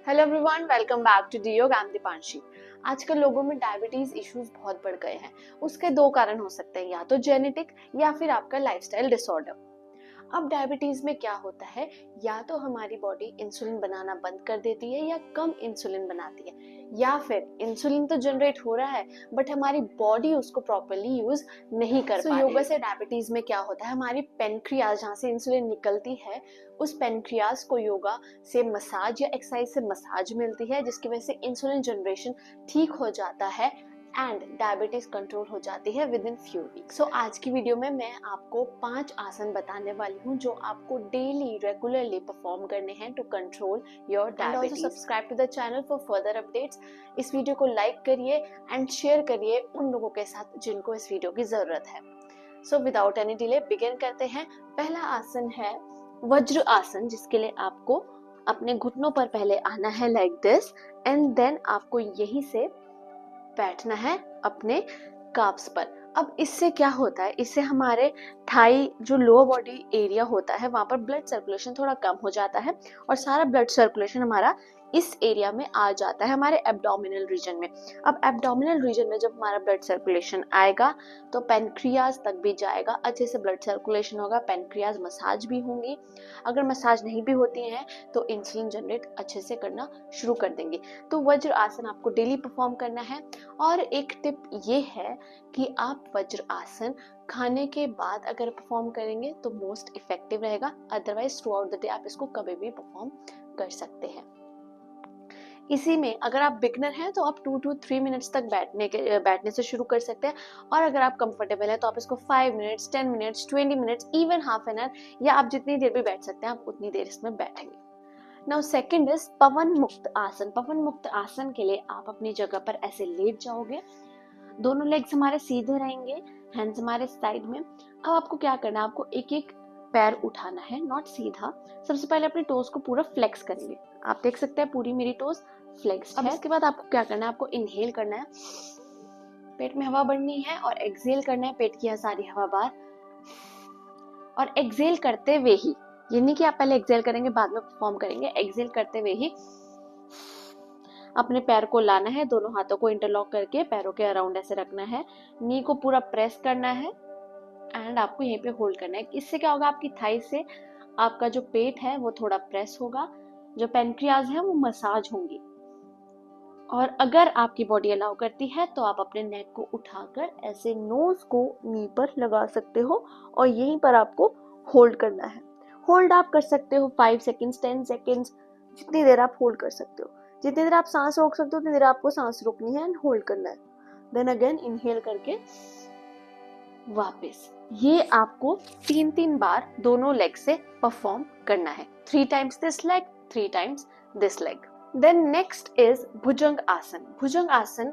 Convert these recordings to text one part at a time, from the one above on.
Hello everyone, welcome back to the Yog. I am Deepanshi. आजकल लोगों में डायबिटीज इश्यूज बहुत बढ़ गए हैं। उसके दो कारण हो सकते हैं, या तो जेनेटिक या फिर आपका लाइफस्टाइल डिसऑर्डर। अब डायबिटीज में क्या होता है, या तो हमारी बॉडी इंसुलिन बनाना बंद कर देती है या कम इंसुलिन बनाती है, या फिर इंसुलिन तो जनरेट हो रहा है बट हमारी बॉडी उसको प्रॉपरली यूज नहीं कर पा रही है। योगा से डायबिटीज में क्या होता है, हमारी पेनक्रियाज जहाँ से इंसुलिन निकलती है, उस पेनक्रियाज को योगा से मसाज या एक्सरसाइज से मसाज मिलती है, जिसकी वजह से इंसुलिन जनरेशन ठीक हो जाता है एंड डायबिटीज कंट्रोल हो जाती है विद इन फ्यू वीक्स। सो आज की वीडियो में मैं आपको 5 आसन बताने वाली हूँ जो आपको डेली रेगुलरली परफॉर्म करने हैं to control your diabetes. Subscribe to the channel for further updates. इस वीडियो को लाइक करिए एंड शेयर करिए उन लोगों के साथ जिनको इस वीडियो की जरूरत है। So without any delay begin करते हैं। पहला आसन है वज्र आसन, जिसके लिए आपको अपने घुटनों पर पहले आना है लाइक दिस, एंड देन आपको यहीं से बैठना है अपने काफ्स पर। अब इससे क्या होता है, इससे हमारे थाई जो लोअर बॉडी एरिया होता है वहां पर ब्लड सर्कुलेशन थोड़ा कम हो जाता है और सारा ब्लड सर्कुलेशन हमारा इस एरिया में आ जाता है, हमारे एब्डोमिनल रीजन में। अब एब्डोमिनल रीजन में जब हमारा ब्लड सर्कुलेशन आएगा तो पेनक्रियाज तक भी जाएगा, अच्छे से ब्लड सर्कुलेशन होगा, पेनक्रियाज मसाज भी होंगी। अगर मसाज नहीं भी होती हैं तो इंसुलिन जनरेट अच्छे से करना शुरू कर देंगे। तो वज्र आसन आपको डेली परफॉर्म करना है। और एक टिप ये है कि आप वज्र आसन खाने के बाद अगर परफॉर्म करेंगे तो मोस्ट इफेक्टिव रहेगा, otherwise through out the day आप इसको कभी भी परफॉर्म कर सकते हैं। इसी में अगर आप बिगनर हैं तो आप 2 to 3 मिनट्स तक बैठने से शुरू कर सकते हैं, और अगर आप कंफर्टेबल हैं तो आप इसको 5 minutes, 10 minutes, 20 minutes, even half an hour, या आप जितनी देर भी बैठ सकते हैं आप उतनी देर इसमें बैठेंगे। नाउ सेकंड इज पवन मुक्त आसन। पवन मुक्त आसन के लिए आप अपनी जगह पर ऐसे लेट जाओगे, दोनों लेग्स हमारे सीधे रहेंगे, हैंड्स हमारे साइड में। अब आपको क्या करना है, आपको एक एक पैर उठाना है, नॉट सीधा। सबसे पहले अपने टोज को पूरा फ्लेक्स करेंगे। आप देख सकते हैं पूरी मेरी टोज फ्लेक्स है। इसके बाद आपको क्या करना है, आपको इनहेल करना है, पेट में हवा भरनी है, और एक्सहेल करना है, पेट की सारी हवा बाहर। और एक्सहेल करते हुए ही, ये नहीं कि आप पहले एक्सहेल करेंगे बाद में परफॉर्म करेंगे, एक्सहेल करते हुए ही अपने पैर को लाना है, दोनों हाथों को इंटरलॉक करके पैरों के अराउंड ऐसे रखना है, नी को पूरा प्रेस करना है एंड आपको यहीं पे होल्ड करना है। इससे क्या होगा, आपकी थाई से आपका जो पेट है वो थोड़ा प्रेस होगा, जो पेनक्रियाज है वो मसाज होंगी। और अगर आपकी बॉडी अलाउ करती है तो आप अपने नेक को उठाकर ऐसे नोज को नी पर लगा सकते हो और यहीं पर आपको होल्ड करना है। होल्ड आप कर सकते हो 5 सेकेंड्स, 10 सेकेंड्स, जितनी देर आप होल्ड कर सकते हो। जितनी देर आप सांस रोक सकते हो उतनी देर आपको सांस रोकनी है एंड होल्ड करना है। देन अगेन इनहेल करके वापस। ये आपको 3-3 बार दोनों लेग से परफॉर्म करना है। 3 times this leg, 3 times this leg. Then next is bhujang asan. Bhujang आसन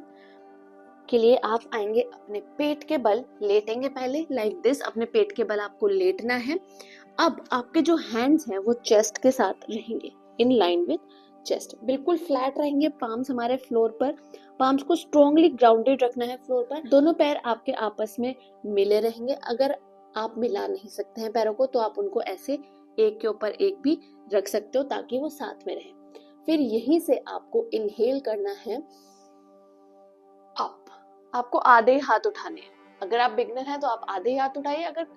के लिए आप आएंगे अपने पेट के बल, लेटेंगे पहले लाइक दिस, अपने पेट के बल आपको लेटना है। अब आपके जो हैंड्स हैं वो चेस्ट के साथ रहेंगे, इन लाइन विद चेस्ट, बिल्कुल फ्लैट रहेंगे, पाम्स हमारे फ्लोर पर, पाम्स को स्ट्रॉन्गली ग्राउंडेड रखना है फ्लोर पर। दोनों पैर आपके आपस में मिले रहेंगे। अगर आप मिला नहीं सकते हैं पैरों को तो आप उनको ऐसे एक के ऊपर एक भी रख सकते हो ताकि वो साथ में रहे। फिर यहीं से आपको इनहेल करना है अप। आपको आधे हाथ उठाने हैं। अगर आप बिगनर हैं तो आप आधे हाथ उठाइए, अगर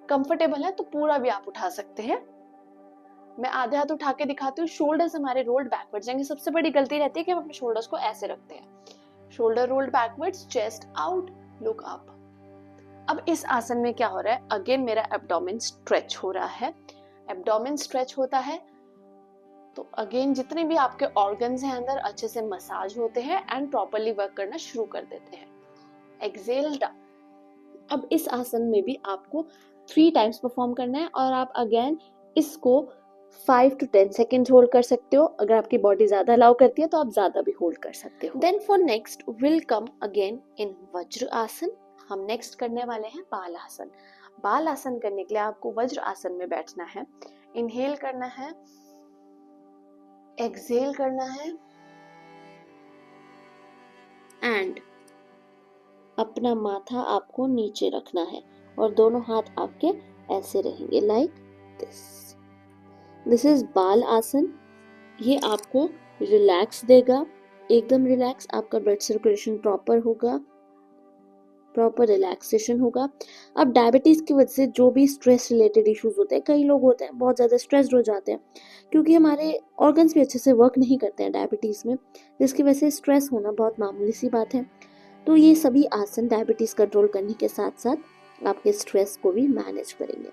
कंफर्टेबल है तो पूरा भी आप उठा सकते हैं। मैं आधे हाथ उठा के दिखाती हूँ। शोल्डर्स हमारे रोल्ड बैकवर्ड्स जाएंगे। सबसे बड़ी गलती रहती है कि हम अपने शोल्डर्स को ऐसे रखते हैं, shoulder rolled backwards, chest out, look up. अब इस आसन में क्या हो रहा है, अगेन मेरा एब्डोमेन स्ट्रेच हो रहा है। एब्डोमेन स्ट्रेच होता है तो अगेन जितने भी आपके ऑर्गन्स हैं अंदर अच्छे से मसाज होते हैं एंड प्रॉपर्ली वर्क करना शुरू कर देते हैं। Exhale down. अब इस आसन में भी आपको 3 टाइम्स परफॉर्म करना है और आप अगेन इसको 5 to 10 सेकेंड होल्ड कर सकते हो। अगर आपकी बॉडी ज्यादा अलाउ करती है तो आप ज्यादा भी होल्ड कर सकते हो। Then for next will come again in Vajrasana. हम नेक्स्ट करने वाले हैं बाल आसन। बाल आसन करने के लिए आपको वज्र आसन में बैठना है, इनहेल करना है, एक्सहेल करना है एंड अपना माथा आपको नीचे रखना है और दोनों हाथ आपके ऐसे रहेंगे लाइक दिस। दिस इज बाल आसन। ये आपको रिलैक्स देगा, एकदम रिलैक्स, आपका ब्लड सर्कुलेशन प्रॉपर होगा, प्रॉपर रिलैक्सेशन होगा। अब डायबिटीज की वजह से जो भी स्ट्रेस रिलेटेड इश्यूज होते हैं, कई लोग होते हैं बहुत ज़्यादा स्ट्रेस्ड हो जाते हैं क्योंकि हमारे ऑर्गन्स भी अच्छे से वर्क नहीं करते हैं डायबिटीज़ में, जिसकी वजह से स्ट्रेस होना बहुत मामूली सी बात है। तो ये सभी आसन डायबिटीज़ कंट्रोल करने के साथ साथ आपके स्ट्रेस को भी मैनेज करेंगे।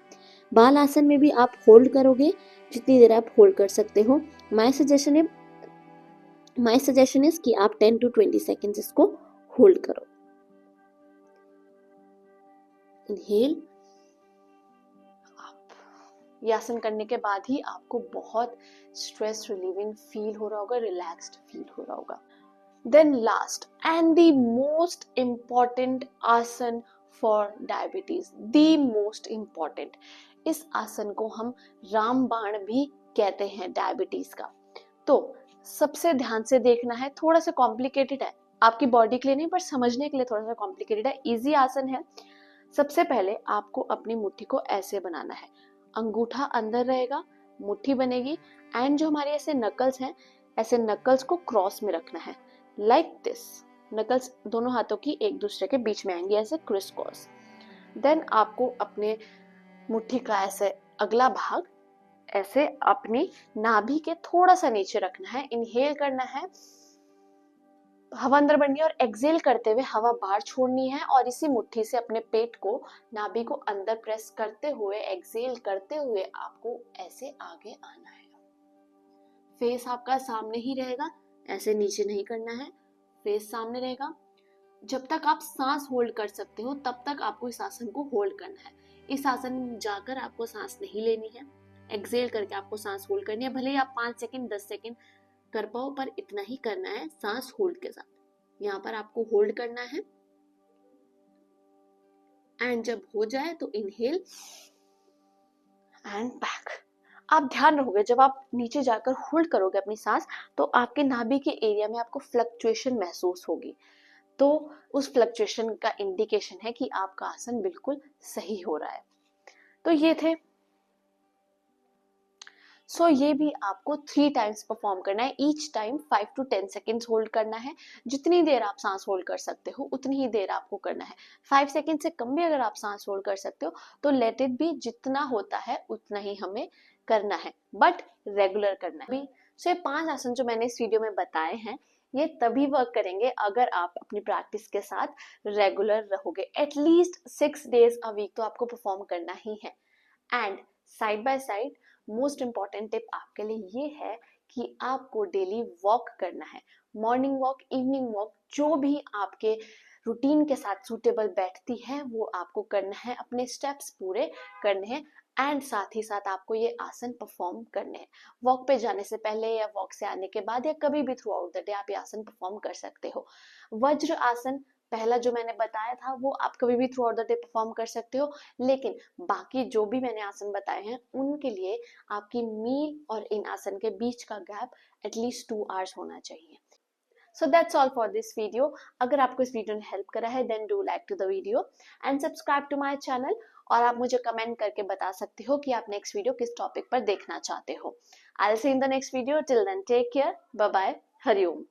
बाल आसन में भी आप होल्ड करोगे जितनी देर आप होल्ड कर सकते हो। माय सजेशन इज कि आप 10 to 20 सेकेंड्स इसको होल्ड करो। इनहेल। ये आसन करने के बाद ही आपको बहुत स्ट्रेस रिलीविंग फील हो रहा होगा, रिलैक्स्ड फील हो रहा होगा। Then last and the most important asan for diabetes, the most important, इस आसन को हम रामबाण भी कहते हैं डायबिटीज का। तो सबसे ध्यान से देखना है, थोड़ा सा कॉम्प्लिकेटेड है आपकी बॉडी के लिए नहीं, पर समझने के लिए थोड़ा सा कॉम्प्लिकेटेड है। इजी आसन है। सबसे पहले आपको अपनी मुट्ठी को ऐसे बनाना है, अंगूठा अंदर रहेगा, मुट्ठी बनेगी, एंड जो हमारे ऐसे नकल्स हैं, ऐसे नकल्स को क्रॉस में रखना है, लाइक दिस। नकल्स दोनों हाथों की एक दूसरे के बीच में आएंगे, ऐसे क्रिस क्रॉस। देन आपको अपने मुट्ठी का ऐसे अगला भाग ऐसे अपनी नाभि के थोड़ा सा नीचे रखना है, इनहेल करना है, हवा अंदर बढ़नी है, और एक्सेल करते हुए हवा बाहर छोड़नी है, और इसी मुट्ठी से अपने पेट को, नाभि को अंदर प्रेस करते हुए, एक्सेल करते हुए आपको ऐसे आगे आना है। फेस आपका सामने ही रहेगा, ऐसे नीचे नहीं करना है, फेस सामने रहेगा। जब तक आप सांस होल्ड कर सकते हो तब तक आपको इस आसन को होल्ड करना है। इस आसन में जाकर आपको सांस नहीं लेनी है, एक्सेल करके आपको सांस होल्ड करनी है। भले ही आप 5 सेकंड 10 सेकंड कर पाओ, पर इतना ही करना है सांस होल्ड के साथ। यहाँ पर आपको होल्ड करना है, एंड जब हो जाए तो इनहेल एंड बैक। आप ध्यान रखोगे जब आप नीचे जाकर होल्ड करोगे अपनी सांस, तो आपके नाभि के एरिया में आपको फ्लक्चुएशन महसूस होगी। तो उस फ्लक्चुएशन का इंडिकेशन है कि आपका आसन बिल्कुल सही हो रहा है। तो ये थे। ये भी आपको 3 टाइम्स परफॉर्म करना है। Each time 5 to 10 seconds hold करना है। जितनी देर आप सांस होल्ड कर सकते हो उतनी ही देर आपको करना है। 5 सेकेंड से कम भी अगर आप सांस होल्ड कर सकते हो तो लेट इट बी, जितना होता है उतना ही हमें करना है, बट रेगुलर करना है। ये 5 आसन जो मैंने इस वीडियो में बताए हैं, ये तभी वर्क करेंगे अगर आप अपनी प्रैक्टिस के साथ रेगुलर रहोगे। एटलीस्ट 6 days अ वीक तो आपको परफॉर्म करना ही है। And side by side most important tip आपके लिए ये है कि आपको डेली वॉक करना है। मॉर्निंग वॉक, इवनिंग वॉक, जो भी आपके रूटीन के साथ सूटेबल बैठती है वो आपको करना है, अपने स्टेप्स पूरे करने हैं, एंड साथ ही साथ आपको ये आसन परफॉर्म करने हैं। वॉक पे जाने से पहले या वॉक से आने के बाद या कभी भी थ्रू आउट द डे आप ये आसन परफॉर्म कर सकते हो। वज्र आसन पहला जो मैंने बताया था वो आप कभी भी through out the day perform कर सकते हो, लेकिन बाकी जो भी मैंने आसन बताए हैं उनके लिए आपकी मील और इन आसन के बीच का गैप एटलीस्ट 2 hours होना चाहिए। So that's all for this video. अगर आपको इस वीडियो ने हेल्प करा है then do like to the video and subscribe to my channel. और आप मुझे कमेंट करके बता सकते हो कि आप नेक्स्ट वीडियो किस टॉपिक पर देखना चाहते हो। I will see in the next video. Till then take care, bye bye, Hariom.